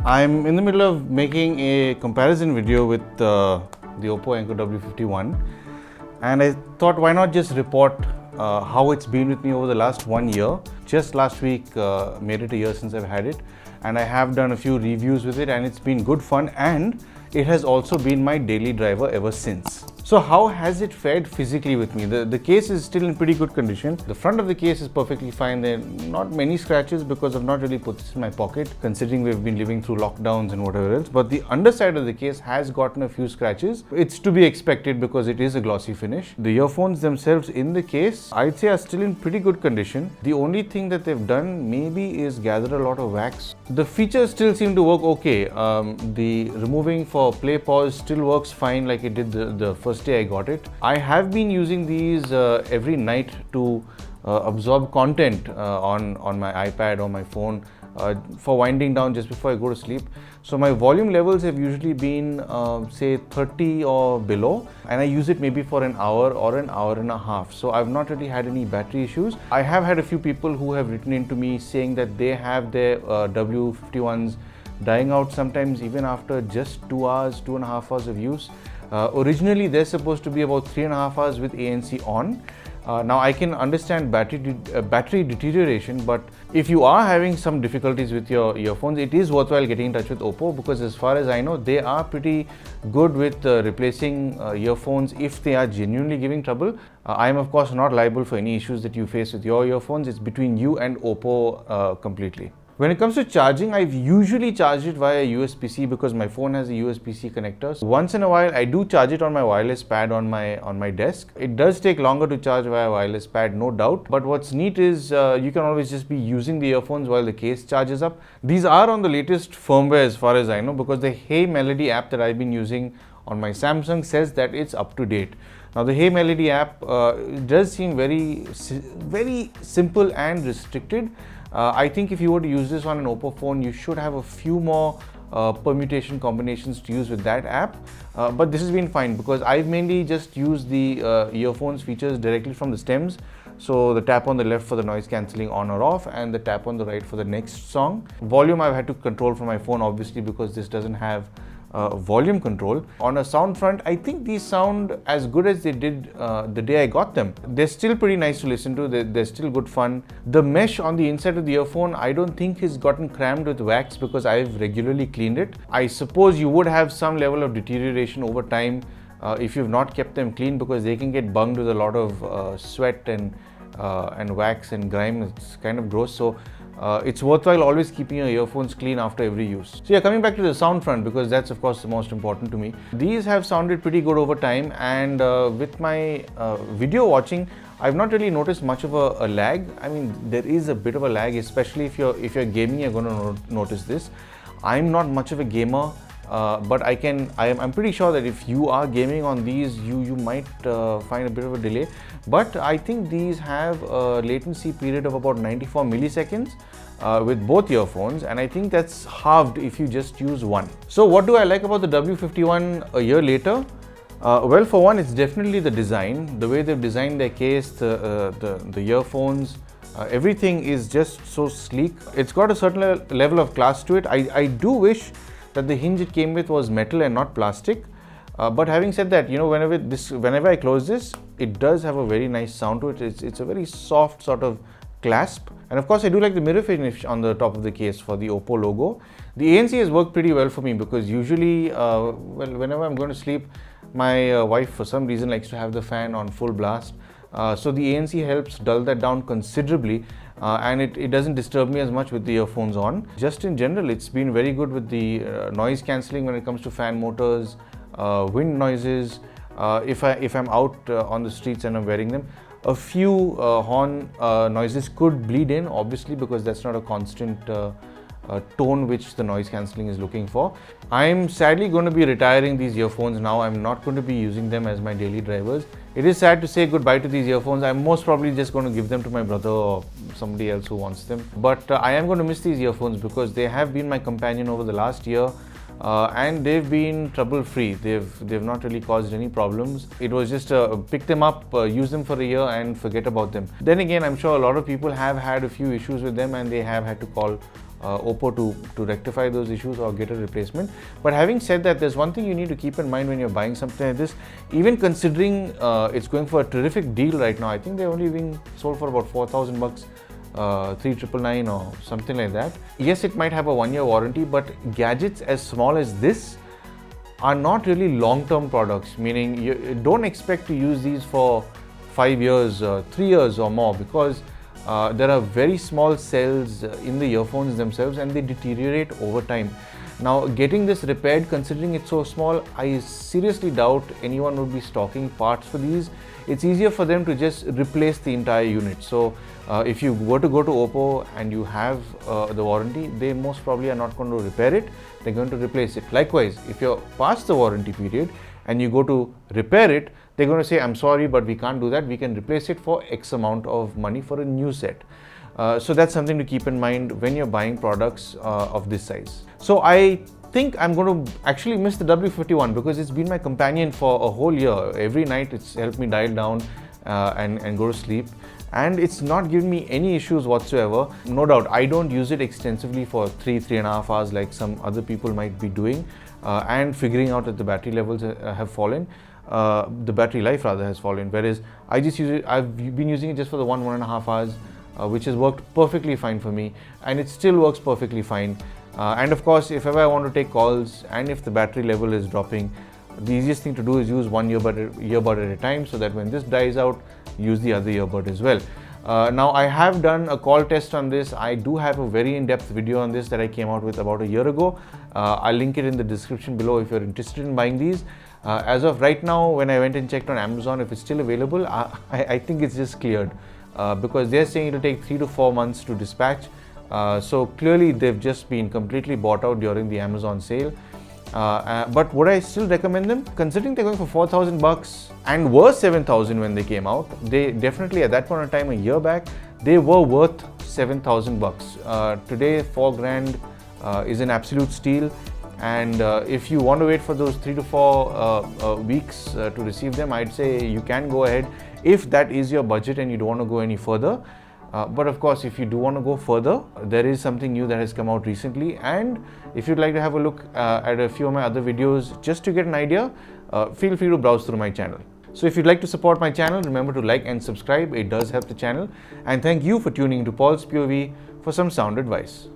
I'm in the middle of making a comparison video with the OPPO Enco W51, and I thought why not just report how it's been with me over the last 1 year. Just last week made it a year since I've had it, and I have done a few reviews with it, and it's been good fun, and it has also been my daily driver ever since. So how has it fared physically with me? The case is still in pretty good condition. The front of the case is perfectly fine. There are not many scratches because I've not really put this in my pocket, considering we've been living through lockdowns and whatever else. But the underside of the case has gotten a few scratches. It's to be expected because it is a glossy finish. The earphones themselves in the case, I'd say, are still in pretty good condition. The only thing that they've done maybe is gather a lot of wax. The features still seem to work okay. The removing for play pause still works fine like it did the first day I got it. I have been using these every night to absorb content on my iPad or my phone for winding down just before I go to sleep. So my volume levels have usually been say 30 or below, and I use it maybe for an hour or an hour and a half. So I've not really had any battery issues. I have had a few people who have written in to me saying that they have their W51s dying out sometimes even after just 2 hours, 2.5 hours of use. Originally they're supposed to be about 3.5 hours with ANC on. Now I can understand battery deterioration, but if you are having some difficulties with your earphones, it is worthwhile getting in touch with OPPO, because as far as I know, they are pretty good with replacing earphones if they are genuinely giving trouble. I am of course not liable for any issues that you face with your earphones. It's between you and OPPO completely. When it comes to charging, I've usually charged it via USB-C because my phone has a USB-C connector. So once in a while, I do charge it on my wireless pad on my desk. It does take longer to charge via wireless pad, no doubt. But what's neat is you can always just be using the earphones while the case charges up. These are on the latest firmware as far as I know, because the Hey Melody app that I've been using on my Samsung says that it's up to date. Now the Hey Melody app does seem very simple and restricted. I think if you were to use this on an OPPO phone, you should have a few more permutation combinations to use with that app. But this has been fine because I've mainly just used the earphones features directly from the stems. So the tap on the left for the noise cancelling on or off, and the tap on the right for the next song. Volume I've had to control from my phone, obviously, because this doesn't have volume control. On a sound front, I think these sound as good as they did the day I got them. They're still pretty nice to listen to. They're still good fun. The mesh on the inside of the earphone, I don't think has gotten crammed with wax because I've regularly cleaned it. I suppose you would have some level of deterioration over time if you've not kept them clean, because they can get bunged with a lot of sweat and wax and grime. It's kind of gross. So it's worthwhile always keeping your earphones clean after every use. So yeah, coming back to the sound front, because that's of course the most important to me. These have sounded pretty good over time, and with my video watching, I've not really noticed much of a lag. I mean, there is a bit of a lag, especially if you're gaming, you're going to notice this. I'm not much of a gamer. But I'm pretty sure that if you are gaming on these, you might find a bit of a delay. But I think these have a latency period of about 94 milliseconds with both earphones, and I think that's halved if you just use one. So what do I like about the W51 a year later? Well, for one, it's definitely the design. The way they've designed their case, the earphones, everything is just so sleek. It's got a certain level of class to it. I do wish that the hinge it came with was metal and not plastic. But having said that, you know, whenever I close this, it does have a very nice sound to it. It's a very soft sort of clasp. And of course, I do like the mirror finish on the top of the case for the OPPO logo. The ANC has worked pretty well for me because usually, whenever I'm going to sleep, my wife for some reason likes to have the fan on full blast. So the ANC helps dull that down considerably, and it doesn't disturb me as much with the earphones on. Just in general, it's been very good with the noise cancelling when it comes to fan motors, wind noises. If I'm out on the streets and I'm wearing them, a few horn noises could bleed in, obviously, because that's not a constant tone which the noise cancelling is looking for. I'm sadly going to be retiring these earphones now. I'm not going to be using them as my daily drivers. It is sad to say goodbye to these earphones. I'm most probably just going to give them to my brother or somebody else who wants them. But I am going to miss these earphones because they have been my companion over the last year. And they've been trouble-free. They've not really caused any problems. It was just pick them up, use them for a year and forget about them. Then again, I'm sure a lot of people have had a few issues with them and they have had to call OPPO to rectify those issues or get a replacement. But having said that, there's one thing you need to keep in mind when you're buying something like this. Even considering it's going for a terrific deal right now, I think they're only being sold for about 4,000 bucks, 3,999 or something like that. Yes, it might have a 1-year warranty, but gadgets as small as this are not really long-term products, meaning you don't expect to use these for 5 years, 3 years or more, because there are very small cells in the earphones themselves and they deteriorate over time. Now, getting this repaired, considering it's so small, I seriously doubt anyone would be stocking parts for these. It's easier for them to just replace the entire unit. So if you were to go to OPPO and you have the warranty, they most probably are not going to repair it, they're going to replace it. Likewise, if you're past the warranty period and you go to repair it, they're going to say, I'm sorry, but we can't do that. We can replace it for X amount of money for a new set. So that's something to keep in mind when you're buying products of this size. So I think I'm going to actually miss the W51 because it's been my companion for a whole year. Every night it's helped me dial down and go to sleep. And it's not giving me any issues whatsoever. No doubt, I don't use it extensively for 3.5 hours like some other people might be doing, and figuring out that the battery levels have fallen. The battery life rather has fallen, whereas I just use it, I've been using it just for the 1.5 hours, which has worked perfectly fine for me, and it still works perfectly fine. And of course, if ever I want to take calls and if the battery level is dropping, the easiest thing to do is use one earbud at a time, so that when this dies out, use the other earbud as well. Now, I have done a call test on this. I do have a very in-depth video on this that I came out with about a year ago. I'll link it in the description below if you're interested in buying these. As of right now, when I went and checked on Amazon, if it's still available, I think it's just cleared, because they're saying it'll take 3 to 4 months to dispatch. So clearly they've just been completely bought out during the Amazon sale. But would I still recommend them? Considering they're going for 4,000 bucks and were 7,000 when they came out, they definitely at that point in time, a year back, they were worth 7,000 bucks. Today, 4 grand is an absolute steal. And if you want to wait for those 3 to 4 weeks to receive them, I'd say you can go ahead if that is your budget and you don't want to go any further. But of course, if you do want to go further, there is something new that has come out recently, and if you'd like to have a look at a few of my other videos just to get an idea, feel free to browse through my channel. So if you'd like to support my channel, remember to like and subscribe. It does help the channel. And thank you for tuning into Paul's POV for some sound advice.